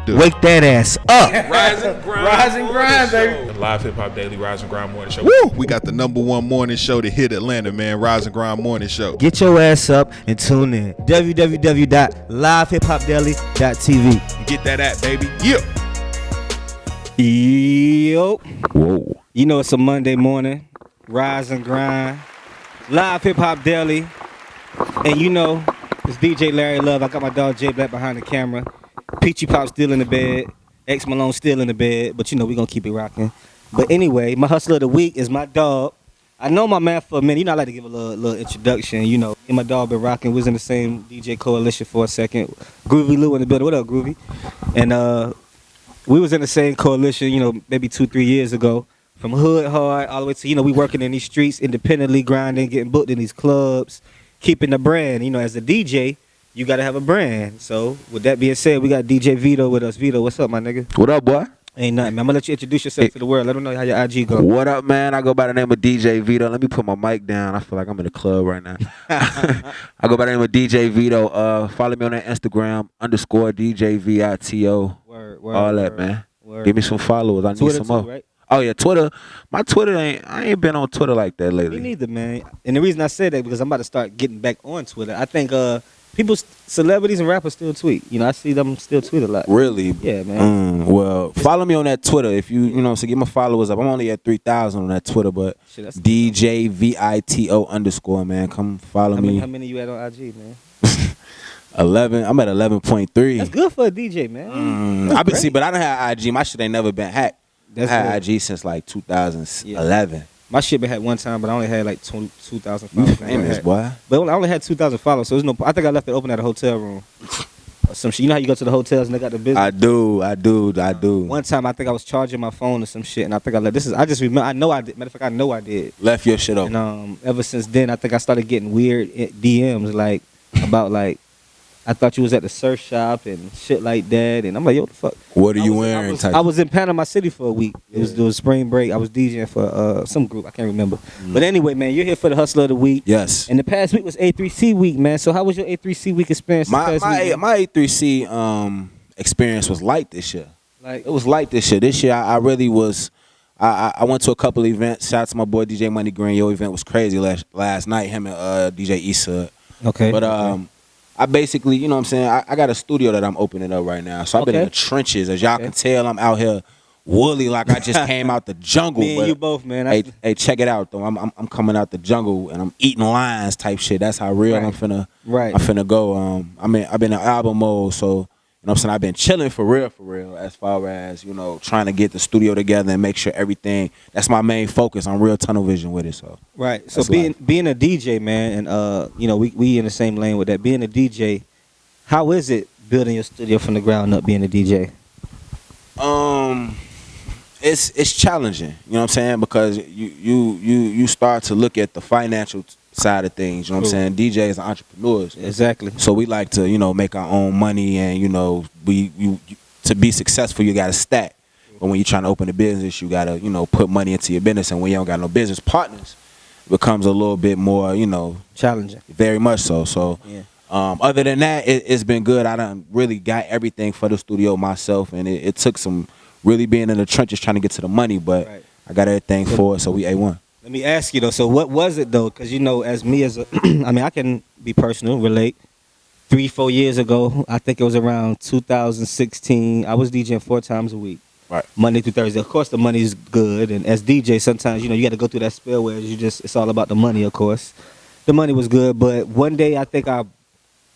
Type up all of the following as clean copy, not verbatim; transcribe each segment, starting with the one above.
do? Wake that ass up. Rise and grind, baby. Live Hip Hop Daily Rise and Grind Morning Show. Woo! We got the #1 morning show to hit Atlanta, man. Rise and Grind Morning Show. Get your ass up and tune in. www.livehiphopdaily.tv. Get that app, baby. Yeah. Yo. Whoa. You know it's a Monday morning. Rise and Grind. Live Hip Hop Daily. And you know, it's DJ Larry Love. I got my dog J Black behind the camera. Peachy Pop still in the bed. X Malone still in the bed. But you know, we gonna keep it rocking. But anyway, my hustler of the week is my dog. I know my man for a minute. You know, I like to give a little introduction. You know, me and my dog been rocking. We was in the same DJ coalition for a second. Groovy Lou in the building. What up, Groovy? And we was in the same coalition, you know, maybe 2-3 years ago. From hood hard all the way to, you know, we working in these streets, independently grinding, getting booked in these clubs, keeping the brand. You know, as a DJ, you got to have a brand. So, with that being said, we got DJ Vito with us. Vito, what's up, my nigga? What up, boy? Ain't nothing, man. I'm going to let you introduce yourself to the world. Let them know how your IG go. What up, man? I go by the name of DJ Vito. Let me put my mic down. I feel like I'm in the club right now. I go by the name of DJ Vito. Follow me on that Instagram, _DJ VITO. Word, all that, man. Give me some followers. I need Twitter some more. too, right? Oh, yeah, Twitter. My Twitter I ain't been on Twitter like that lately. Me neither, man. And the reason I said that because I'm about to start getting back on Twitter. I think celebrities and rappers still tweet. You know, I see them still tweet a lot. Really? Yeah, man. Well, follow me on that Twitter. If you know, so get my followers up. I'm only at 3,000 on that Twitter, but Shit, DJ VITO _, man. Come follow me. How many you at on IG, man? 11. I'm at 11.3. That's good for a DJ, man. I been see, but I don't have IG. My shit ain't never been hacked. I had good. IG since like 2011. My shit been had one time, but I only had like 2,000 followers. Famous, boy. But I only had 2,000 followers, so there's no. I think I left it open at a hotel room. Or some shit. You know how you go to the hotels and they got the business. I do. One time I think I was charging my phone or some shit, and I think I left. I just remember. I know I did. Matter of fact, I know I did. Left your shit open. And ever since then, I think I started getting weird DMs like about like. I thought you was at the surf shop and shit like that, and I'm like, yo, what the fuck? What are you wearing? I was in Panama City for a week. It was spring break. I was DJing for some group. I can't remember. But anyway, man, you're here for the Hustler of the Week. Yes. And the past week was A3C week, man. So how was your A3C week experience? My A3C experience was light this year. It was light this year. This year, I really was. I went to a couple of events. Shout out to my boy DJ Money Green. Your event was crazy last night. Him and DJ Issa. Okay. But I basically, you know what I'm saying, I got a studio that I'm opening up right now. So I've been in the trenches. As y'all can tell, I'm out here woolly like I just came out the jungle. Me and you both, man. Hey, check it out, though. I'm coming out the jungle, and I'm eating lions type shit. That's how real I'm finna go. I've been in album mode, so, you know what I'm saying, I've been chilling for real, as far as, you know, trying to get the studio together and make sure everything, that's my main focus. I'm real tunnel vision with it, so. Right. So being a DJ, man, and you know, we in the same lane with that. Being a DJ, how is it building your studio from the ground up being a DJ? It's challenging, you know what I'm saying? Because you start to look at the financial side of things, you know what I'm saying? DJs are entrepreneurs. Exactly. So we like to, you know, make our own money, and, you know, to be successful, you got to stack. But when you're trying to open a business, you got to, you know, put money into your business. And when you don't got no business partners, it becomes a little bit more, you know, challenging. Very much so. So yeah. Other than that, it's been good. I done really got everything for the studio myself, and it took some really being in the trenches trying to get to the money, but I got everything for it, so we A1. Let me ask you, though, so what was it, though? Because, you know, as me as a, I mean, I can be personal, relate. 3-4 years ago, I think it was around 2016, I was DJing 4 times a week. Right. Monday through Thursday. Of course, the money's good, and as DJ, sometimes, you know, you got to go through that spell where it's all about the money, of course. The money was good, but one day I think I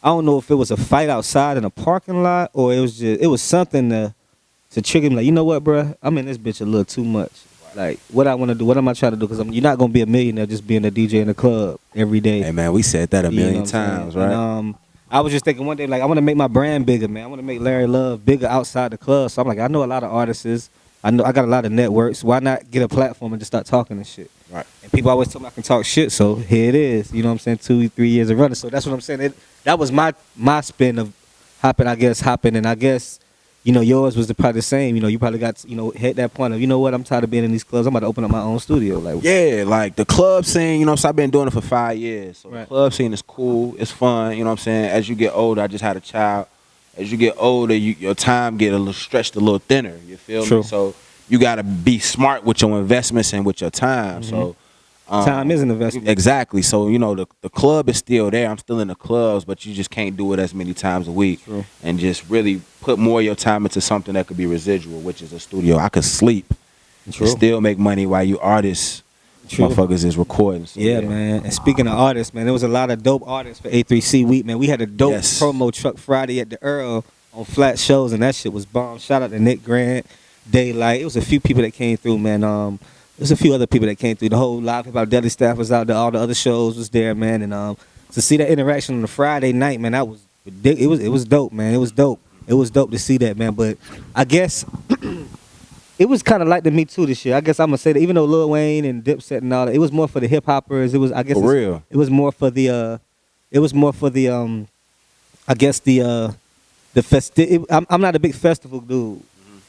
don't know if it was a fight outside in a parking lot, or it was something to trigger me, like, you know what, bro? I'm in this bitch a little too much. Like, what I want to do, what am I trying to do? Because you're not going to be a millionaire just being a DJ in the club every day. Hey, man, we said that a million times, right? And, I was just thinking one day, like, I want to make my brand bigger, man. I want to make Larry Love bigger outside the club. So I'm like, I know a lot of artists. I got a lot of networks. Why not get a platform and just start talking and shit? Right. And people always tell me I can talk shit, so here it is. You know what I'm saying? 2-3 years of running. So that's what I'm saying. That was my spin of hopping, and I guess, you know, yours was probably the same. You know, you probably got, you know, hit that point of, you know what, I'm tired of being in these clubs. I'm about to open up my own studio. Like, yeah, like the club scene, you know, so I've been doing it for 5 years. So the club scene is cool, it's fun, you know what I'm saying? As you get older, I just had a child, as you get older, your time get a little stretched a little thinner. You feel me? So you gotta be smart with your investments and with your time. So time is an investment. Exactly. So the club is still there. I'm still in the clubs, but you just can't do it as many times a week. True. And just really put more of your time into something that could be residual, which is a studio. I could sleep and still make money while you artists. Motherfuckers is recording. So yeah, man. And speaking of artists, man, there was a lot of dope artists for A3C week, man. We had a dope promo truck Friday at the Earl on flat shows, and that shit was bomb. Shout out to Nick Grant, Daylight. It was a few people that came through, man. There's a few other people that came through. The whole Live Hip Hop Deli staff was out there. All the other shows was there, man. And to see that interaction on a Friday night, man, that was ridiculous. It was dope, man. It was dope. It was dope to see that, man. But I guess it was kind of like the Me Too this year. I guess I'm gonna say that even though Lil Wayne and Dipset and all that, it was more for the hip hoppers. It was, I guess, for real. It was more for the. I guess the festi. I'm not a big festival dude.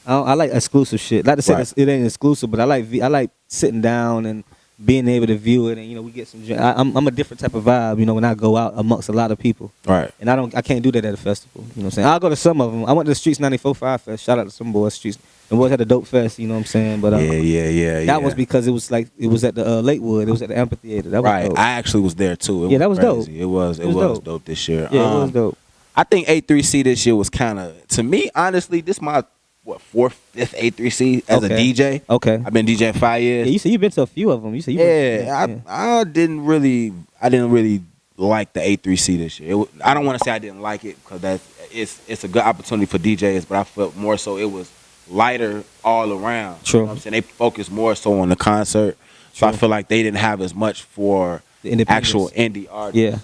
I like exclusive shit. Like to say it ain't exclusive, but I like sitting down and being able to view it, and we get some. I'm a different type of vibe, when I go out amongst a lot of people. Right. And I can't do that at a festival. You know what I'm saying? I'll go to some of them. I went to the Streets 94.5 Fest. Shout out to some boys. Streets. The boys had a dope fest. You know what I'm saying? But yeah. That was because it was at the Lakewood. It was at the amphitheater. That was dope. I actually was there too. That was dope. It was dope this year. Yeah, it was dope. I think A3C this year was kind of, to me, honestly, this my fourth, fifth A3C as a DJ. Okay. I've been DJing 5 years. Yeah, you said you've been to a few of them. You said I didn't really like the A3C this year. I don't want to say I didn't like it because it's a good opportunity for DJs, but I felt more so it was lighter all around. True. You know what I'm saying? They focused more so on the concert. So I feel like they didn't have as much for the actual indie artists. Yeah.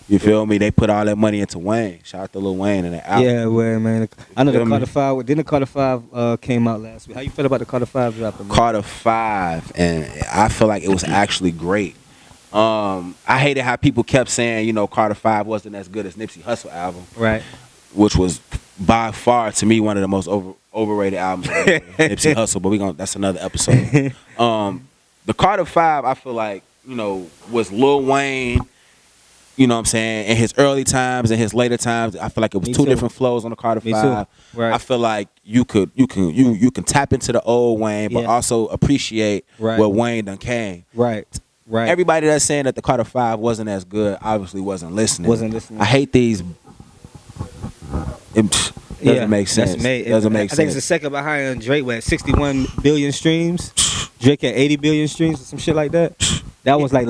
You feel me? They put all that money into Wayne. Shout out to Lil Wayne and that album. Yeah, well, man. I know the Carter 5. Then the Carter 5 came out last week. How you feel about the Carter 5 dropping? Man? Carter 5, and I feel like it was actually great. I hated how people kept saying, Carter 5 wasn't as good as Nipsey Hussle album. Right. Which was by far, to me, one of the most overrated albums of Nipsey Hussle, but that's another episode. The Carter 5, I feel like, was Lil Wayne. You know what I'm saying? In his early times and his later times, I feel like it was two different flows on the Carter 5. Right. I feel like you can tap into the old Wayne, but also appreciate what Wayne done came. Right. Everybody that's saying that the Carter 5 wasn't as good obviously wasn't listening. I hate these. It doesn't make sense. Doesn't make sense. I think it's the second behind Drake with 61 billion streams. Drake had 80 billion streams or some shit like that. That was like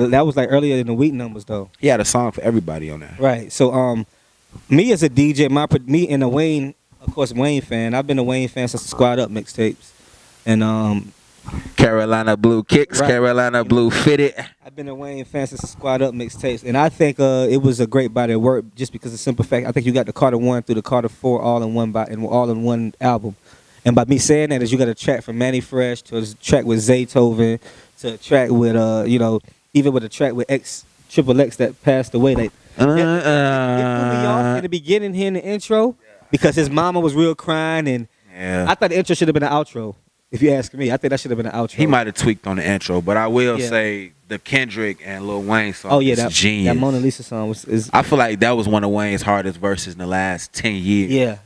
earlier in the week numbers though. He had a song for everybody on that. Right. So me as a DJ, me and a Wayne, of course, Wayne fan. I've been a Wayne fan since the Squad Up mixtapes, and Carolina Blue Kicks, Carolina Blue Fitted. I've been a Wayne fan since the Squad Up mixtapes, and I think it was a great body of work just because of the simple fact. I think you got the Carter 1 through the Carter 4 all in one album. And by me saying that is you got a track from Manny Fresh to a track with Zaytoven to a track with even with a track with Triple X that passed away. Like, it threw me off in the beginning here in the intro because his mama was real crying, and I thought the intro should have been an outro. If you ask me, I think that should have been an outro. He might have tweaked on the intro, but I will say the Kendrick and Lil Wayne song is genius. That Mona Lisa song I feel like that was one of Wayne's hardest verses in the last 10 years. Yeah.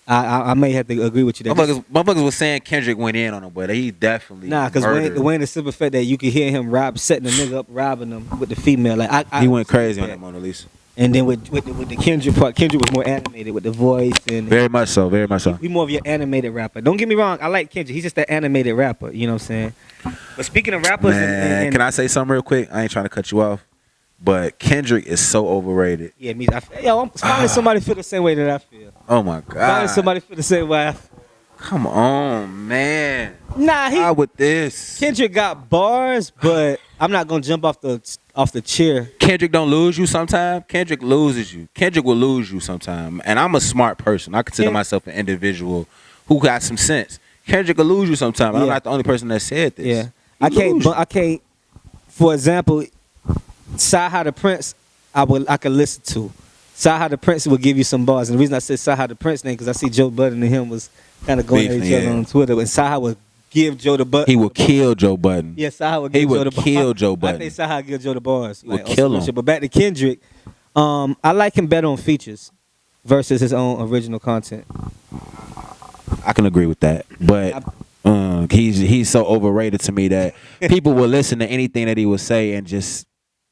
I may have to agree with you. Motherfuckers was saying Kendrick went in on him, but he definitely because Wayne the simple fact that you could hear him setting the nigga up, robbing him with the female. Like he went crazy on that Mona Lisa. And then with the Kendrick part, Kendrick was more animated with the voice and very much so. He more of your animated rapper. Don't get me wrong, I like Kendrick. He's just that animated rapper. You know what I'm saying? But speaking of rappers, can I say something real quick? I ain't trying to cut you off. But Kendrick is so overrated. Yeah, finally somebody feel the same way that I feel. Oh my God. Finally somebody feel the same way I feel. Come on, man. Nah, how with this? Kendrick got bars, but I'm not gonna jump off the chair. Kendrick don't lose you sometime. Kendrick loses you. Kendrick will lose you sometime. And I'm a smart person. I consider myself an individual who got some sense. Kendrick will lose you sometime. I'm not the only person that said this. Yeah. I can't. For example, Saha the Prince, I could listen to. Saha the Prince will give you some bars, and the reason I said Saha the Prince name because I see Joe Budden and him was kind of going at each other on Twitter, and Saha would give Joe the bars. He would kill Joe Budden. Yeah, Saha would give Joe the bars. He would kill Joe Budden. I think Saha would give Joe the bars. He would kill him. But back to Kendrick, I like him better on features. versus his own original content. I can agree with that, but he's so overrated to me that people will listen to anything that he would say and just,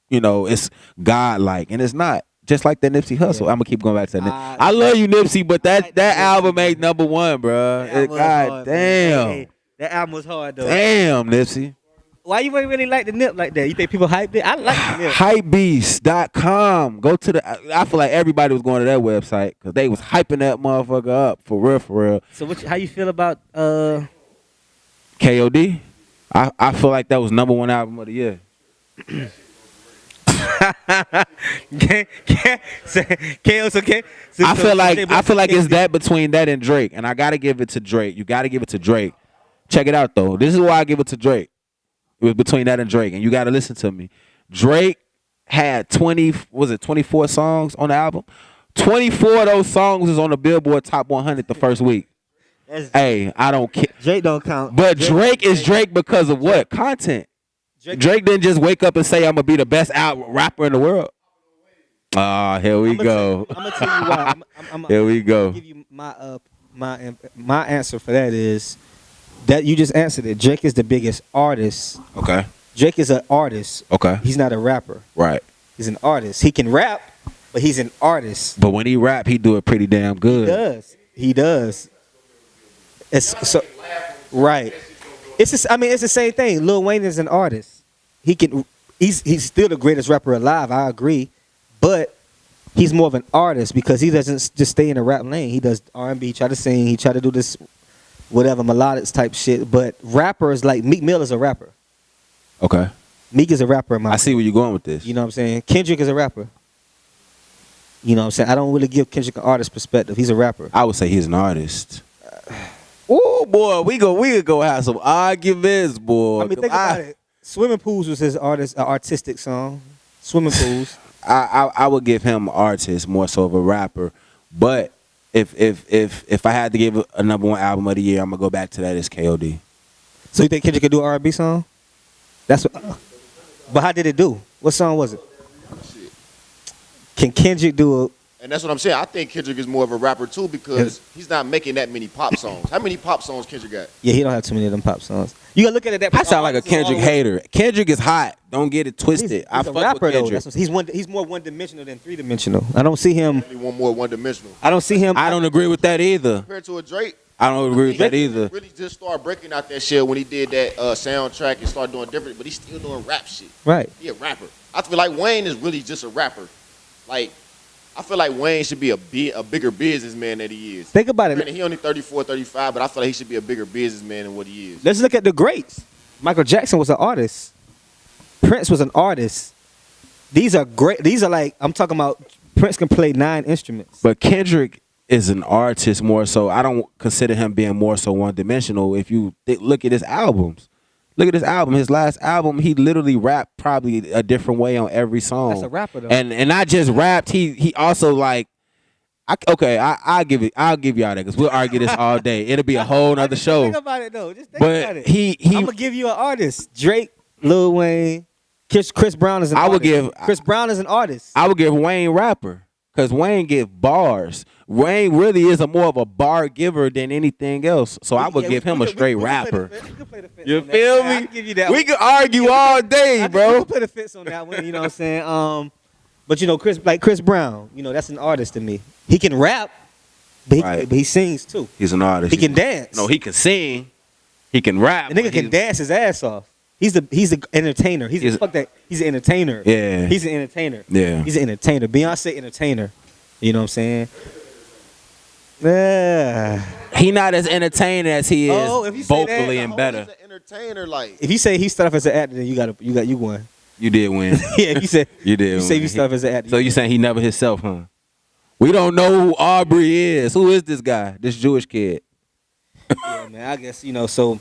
it's godlike, and it's not. Just like that Nipsey Hussle. I'm gonna keep going back to that. I love you, Nipsey, but that album ain't #1, bro. God damn. Hey, that album was hard though. Damn, Nipsey. Why you really like the Nip like that? You think people hyped it? I like the Nip. Hypebeast.com. Go to I feel like everybody was going to that website because they was hyping that motherfucker up for real. So how you feel about KOD? I feel like that was #1 album of the year. I feel like it's that between that and Drake, and I gotta give it to Drake. You gotta give it to Drake. Check it out though. This is why I give it to Drake. It was between that and Drake, and you gotta listen to me. Drake had 24 songs on the album. 24 of those songs was on the Billboard Top 100 the first week. Hey, I don't care. Drake don't count. But Drake is Drake because of what? Content. Drake didn't just wake up and say, I'm going to be the best rapper in the world. Here we go. I'm going to tell you why. Here we go. I'm going to give you my answer for that is that you just answered it. Drake is the biggest artist. Okay. Drake is an artist. Okay. He's not a rapper. Right. He's an artist. He can rap, but he's an artist. But when he rap, he do it pretty damn good. He does. It's so right. It's the same thing. Lil Wayne is an artist. He's still the greatest rapper alive. I agree, but he's more of an artist because he doesn't just stay in the rap lane. He does R&B. He try to sing. He try to do this whatever melodic type shit. But rappers like Meek Mill is a rapper. Okay. Meek is a rapper. I see where you're going with this. You know what I'm saying? Kendrick is a rapper. You know what I'm saying? I don't really give Kendrick an artist perspective. He's a rapper. I would say he's an artist. Oh boy, we could go have some arguments, boy. I mean, think about it. Swimming Pools was his artistic song. Swimming Pools. I would give him artist more so of a rapper, but if I had to give a #1 album of the year, I'm gonna go back to that as KOD. So you think Kendrick could do an R&B song? That's what. But how did it do? What song was it? Can Kendrick do a? And that's what I'm saying. I think Kendrick is more of a rapper too because he's not making that many pop songs. How many pop songs Kendrick got? Yeah, he don't have too many of them pop songs. You gotta look at it. I sound like a Kendrick hater. Kendrick is hot. Don't get it twisted. He's I a fuck rapper with Kendrick. though. He's more one-dimensional than three-dimensional. I don't see him. One more one-dimensional. I don't see him. I don't agree with that either. Compared to a Drake. I don't agree with that either. He really just started breaking out that shit when he did that soundtrack and started doing different, but he's still doing rap shit. Right. He a rapper. I feel like Wayne is really just a rapper. Like, I feel like Wayne should be a bigger businessman than he is. Think about it. He only 34, 35, but I feel like he should be a bigger businessman than what he is. Let's look at the greats. Michael Jackson was an artist. Prince was an artist. These are great. These are like, I'm talking about Prince can play 9 instruments. But Kendrick is an artist more so. I don't consider him being more so one-dimensional. If you look at his albums. Look at his album. His last album, he literally rapped probably a different way on every song. That's a rapper though. And not just rapped, he also like I'll give y'all that because we'll argue this all day. It'll be a whole nother show. Think about it though. Just think about it. I'm gonna give you an artist. Drake, Lil Wayne, Chris Brown is an artist. Chris Brown is an artist. I would give Wayne rapper because Wayne give bars. Wayne really is more of a bar giver than anything else. So I would give him a straight rapper. You feel me? We could argue all day, bro. We can play the fence on that one. You know what I'm saying? But you know, Chris Brown, you know, that's an artist to me. He can rap, but he sings too. He's an artist. He can dance. No, he can sing. He can rap. The nigga can dance his ass off. He's the entertainer. He's an entertainer. Yeah. He's an entertainer. Yeah. He's an entertainer. Beyonce entertainer. You know what I'm saying? Yeah. He not as entertaining as he is if you say vocally that, and better. He's an entertainer, like. If you say he started off as an actor, then you won. You did win. Yeah, if you said you did. You say you started as an actor. So you saying he never himself, huh? We don't know who Aubrey is. Who is this guy? This Jewish kid. Yeah, man. I guess you know. So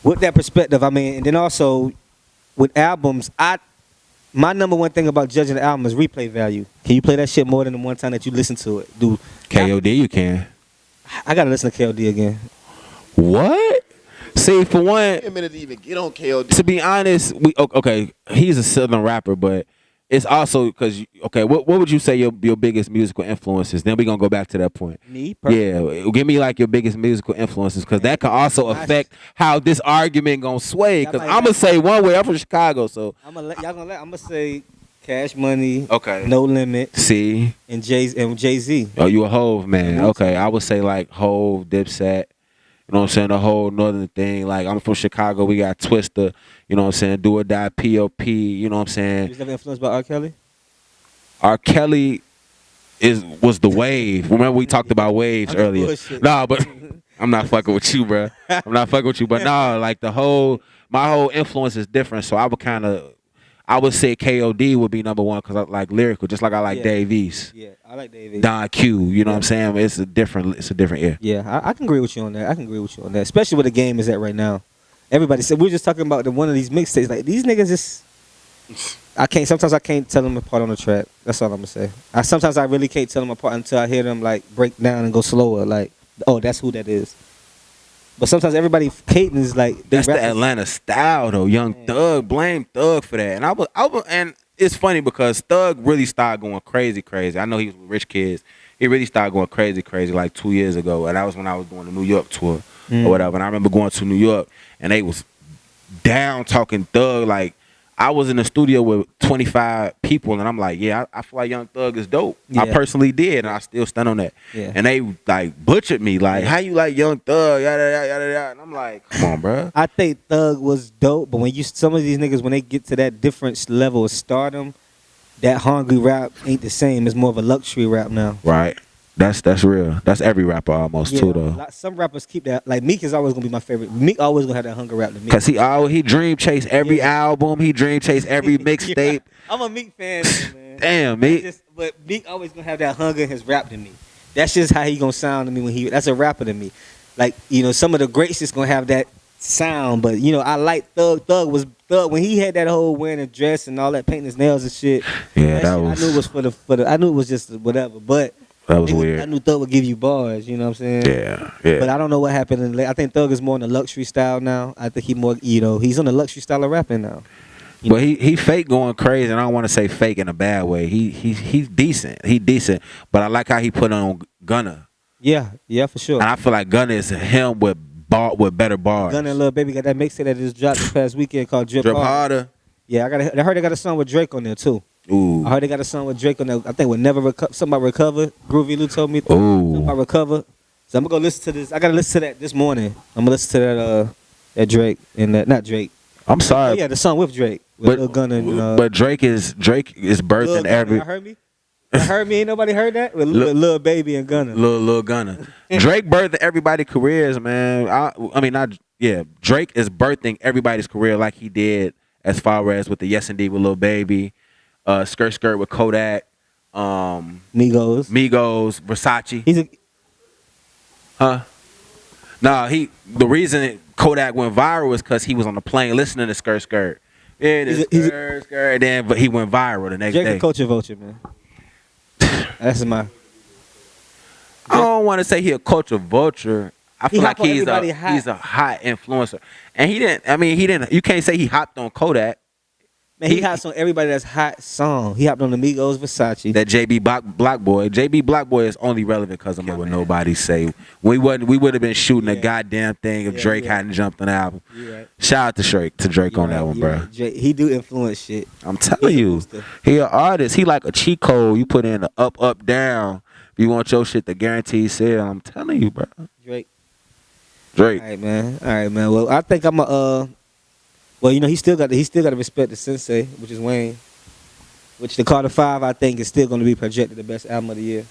with that perspective, I mean, and then also with albums, my #1 thing about judging the album is replay value. Can you play that shit more than the one time that you listen to it? Dude, KOD, you can. I gotta listen to KOD again. What? See, for one, a minute to even get on KOD. to be honest, okay, he's a Southern rapper, but it's also because okay, what would you say your biggest musical influences? Then we gonna go back to that point. Me, personally? Yeah, give me like your biggest musical influences because that can also affect how this argument gonna sway. Because I'm gonna say one way. I'm from Chicago, so I'm gonna say Cash Money. Okay. No Limit. See. And Jay-Z. Oh, you a Hove man? Okay, I would say like Hove, Dipset. You know what I'm saying? The whole northern thing. Like, I'm from Chicago. We got Twister. You know what I'm saying? Do or Die, P.O.P. You know what I'm saying? You was never influenced by R. Kelly? R. Kelly was the wave. Remember we talked about waves earlier. Nah, but I'm not fucking with you, bro. I'm not fucking with you. But nah, like my whole influence is different. So I would say KOD would be number one because I like lyrical, just like I like Dave East. Yeah, I like Dave East. Don Q, you know what I'm saying? It's a different ear. Yeah, I can agree with you on that. Especially where the game is at right now. Everybody said we were just talking about one of these mixtapes. Like these niggas just, sometimes I can't tell them apart on the track. That's all I'm gonna say. Sometimes I really can't tell them apart until I hear them like break down and go slower. Like, oh, that's who that is. But sometimes everybody hating is like that's the Atlanta style though. Young Thug, blame Thug for that. And it's funny because Thug really started going crazy. I know he was with Rich Kids. He really started going crazy like 2 years ago, and that was when I was doing the New York tour or whatever. And I remember going to New York, and they was down talking Thug. Like I was in the studio with 25 people, and I'm like, yeah, I feel like Young Thug is dope. Yeah. I personally did, and I still stand on that. Yeah. And they like butchered me, like, how you like Young Thug, yada yada yada yada. And I'm like, come on, bro. I think Thug was dope, but some of these niggas, when they get to that different level of stardom, that hungry rap ain't the same. It's more of a luxury rap now. Right. That's real. That's every rapper almost too though. Some rappers keep that. Like Meek is always gonna be my favorite. Meek always gonna have that hunger rap to me. Cause he dream chase every album. He dream chase every mixtape. I'm a Meek fan, man. Damn, Meek. But Meek always gonna have that hunger in his rap to me. That's just how he gonna sound to me that's a rapper to me. Like, some of the greats just gonna have that sound, but I like Thug. Thug when he had that whole wearing a dress and all that, painting his nails and shit. Yeah, that was. I knew it was for the. I knew it was just whatever, but. That was weird. I knew Thug would give you bars, you know what I'm saying? Yeah. But I don't know what happened. I think Thug is more in the luxury style now. I think he more, he's on the luxury style of rapping now. But he fake going crazy, and I don't want to say fake in a bad way. He's decent. He decent. But I like how he put on Gunna. Yeah, for sure. And I feel like Gunna is him with better bars. Gunna and Lil Baby got that mixtape that just dropped this past weekend called Drip Harder. Yeah, I heard they got a song with Drake on there too. Ooh. I heard they got a song with Drake on there. I think with Never Recover. Something about Recover. Groovy Lou told me. Something about Recover. So I'm gonna go listen to this. I gotta listen to that this morning. I'm gonna listen to that Drake and that not Drake. I'm sorry. Oh, yeah, the song with Drake. With Lil Gunna and, but Drake is birthing every. Y'all heard me? Y'all heard me? Ain't nobody heard that? With Lil Baby and Gunna. Lil Gunna. Drake birthing everybody's careers, man. Drake is birthing everybody's career like he did as far as with the Yes Indeed with Lil Baby. Skirt with Kodak, Migos, Versace. The reason Kodak went viral was because he was on the plane listening to Skirt. Yeah, Skirt, but he went viral the next day. Drake a culture vulture, man. That's my. I don't want to say he a culture vulture. I feel like he's a hot influencer, and he didn't. You can't say he hopped on Kodak. Man, he hopped on everybody that's hot song. He hopped on the Migos, Versace. That JB Black Boy. JB Black Boy is only relevant because of what nobody say. We would have been shooting a goddamn thing if Drake hadn't jumped on the album. Right. Shout out to Drake on that one, bro. Right. He do influence shit. I'm telling you, he an artist. He like a cheat code. You put in the up, down. If you want your shit to guarantee sale, I'm telling you, bro. Drake. All right, man. Well, I think I'm a. Well, he still got to respect the sensei, which is Wayne. Which the Carter 5, I think, is still going to be projected the best album of the year.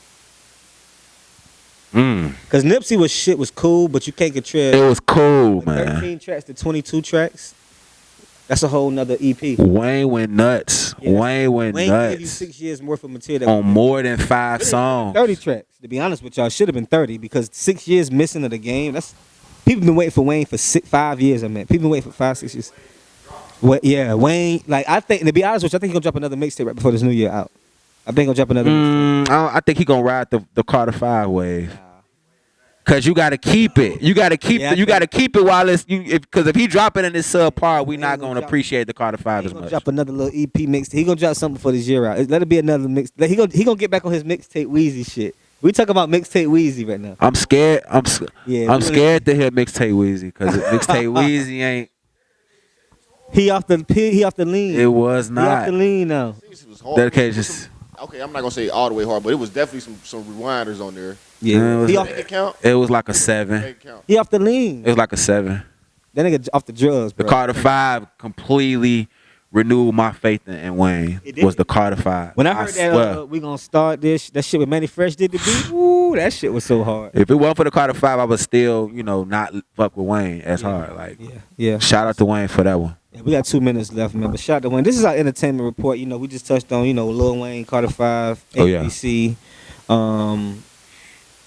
Because Nipsey was cool, but you can't control. It was cool, man. 13 tracks to 22 tracks. That's a whole nother EP. Wayne went nuts. Yeah, Wayne gave you 6 years worth of material. On more than 5 songs. 30 tracks. To be honest with y'all, should have been 30 because 6 years missing of the game. People been waiting for Wayne for 5 years. People been waiting for 5-6 years. Well, yeah, Wayne. Like I think, to be honest with you, I think he's gonna drop another mixtape right before this new year out. I think he'll drop another mixtape. I think he's gonna ride the Carter 5 wave. Cause you gotta keep it. You gotta keep Yeah, you gotta keep it while it's because if he drop it in this subpar, we not gonna appreciate the Carter 5 as He gonna much. drop another little EP mix. He gonna drop something for this year out. Let it be another mix. He gonna get back on his mixtape Wheezy shit. We talking about mixtape Wheezy right now. I'm scared. I'm Yeah, scared to hear mixtape Wheezy because mixtape Wheezy ain't. He off the lean. It was He off not. the lean now. This was hard. Dedications. Okay, I'm not gonna say all the way hard, but it was definitely some rewinders on there. Yeah, he off, Make it count. It was like a 7. Make it count. he off the lean. It was like a 7. That nigga off the drugs, The bro. Carter 5 completely renewed my faith in Wayne. It did. Was the Carter 5. When I heard swear. that we gonna start this, that shit with Manny Fresh did the beat. Ooh, that shit was so hard. If it wasn't for the Carter 5, I would still, not fuck with Wayne as hard. Like, Yeah. shout out to Wayne for that one. Yeah, we got 2 minutes left, man. But shout out to Wayne. This is our entertainment report. We just touched on, Lil Wayne, Carter 5, Oh, yeah. ABC.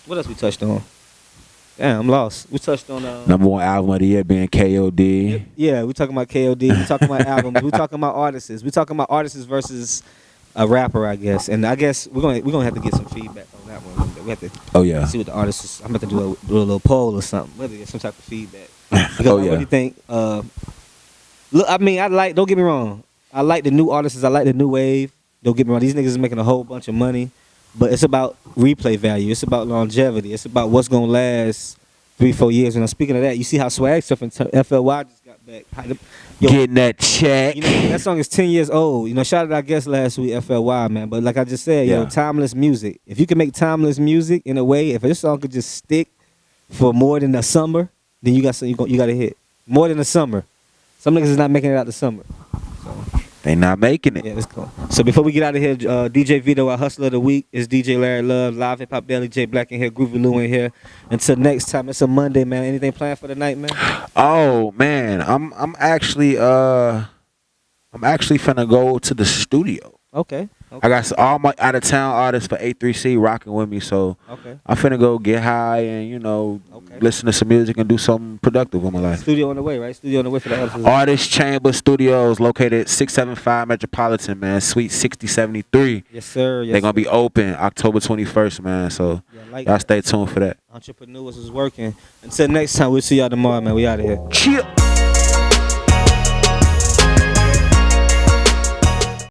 What else we touched on? Damn, I'm lost. We touched on Number 1 album of the year being KOD. Yeah, we talking about KOD. We talking about albums. We talking about artists. We talking about artists versus a rapper, I guess. And I guess we're gonna have to get some feedback on that one. We have to Oh, yeah. see what the artists is. I'm about to do a little poll or something. We have to get some type of feedback. Because Oh, I yeah. really think. Look, I mean, don't get me wrong. I like the new artists. I like the new wave. Don't get me wrong. These niggas is making a whole bunch of money, but it's about replay value. It's about longevity. It's about what's gonna last 3-4 years. And I'm speaking of that, you see how Swag Stuff and FLY just got back. Getting that check. That song is 10 years old. Shout out our guest last week, FLY, man. But like I just said, Yeah. timeless music. If you can make timeless music in a way, if this song could just stick for more than a summer, then you got something you got to hit. More than a summer. Some niggas is not making it out the summer. They not making it. Yeah, let's go. So before we get out of here, DJ Vito, our hustler of the week, is DJ Larry Love, Live Hip Hop Daily, J Black in here, Groovy Lou in here. Until next time, it's a Monday, man. Anything planned for the night, man? Oh man, I'm actually finna go to the studio. Okay. I got all my out of town artists for A3C rocking with me, so Okay. I'm finna go get high and listen to some music and do something productive with my life. Studio on the way, right? Studio on the way for the artists. Artist Chamber Studios located 675 Metropolitan, man, Suite 6073. Yes, sir. Yes, They're gonna be open October 21st, man. So Yeah, I like y'all that. stay tuned for that. Entrepreneurs is working. Until next time, we'll see y'all tomorrow, man. We out of here. Cheer.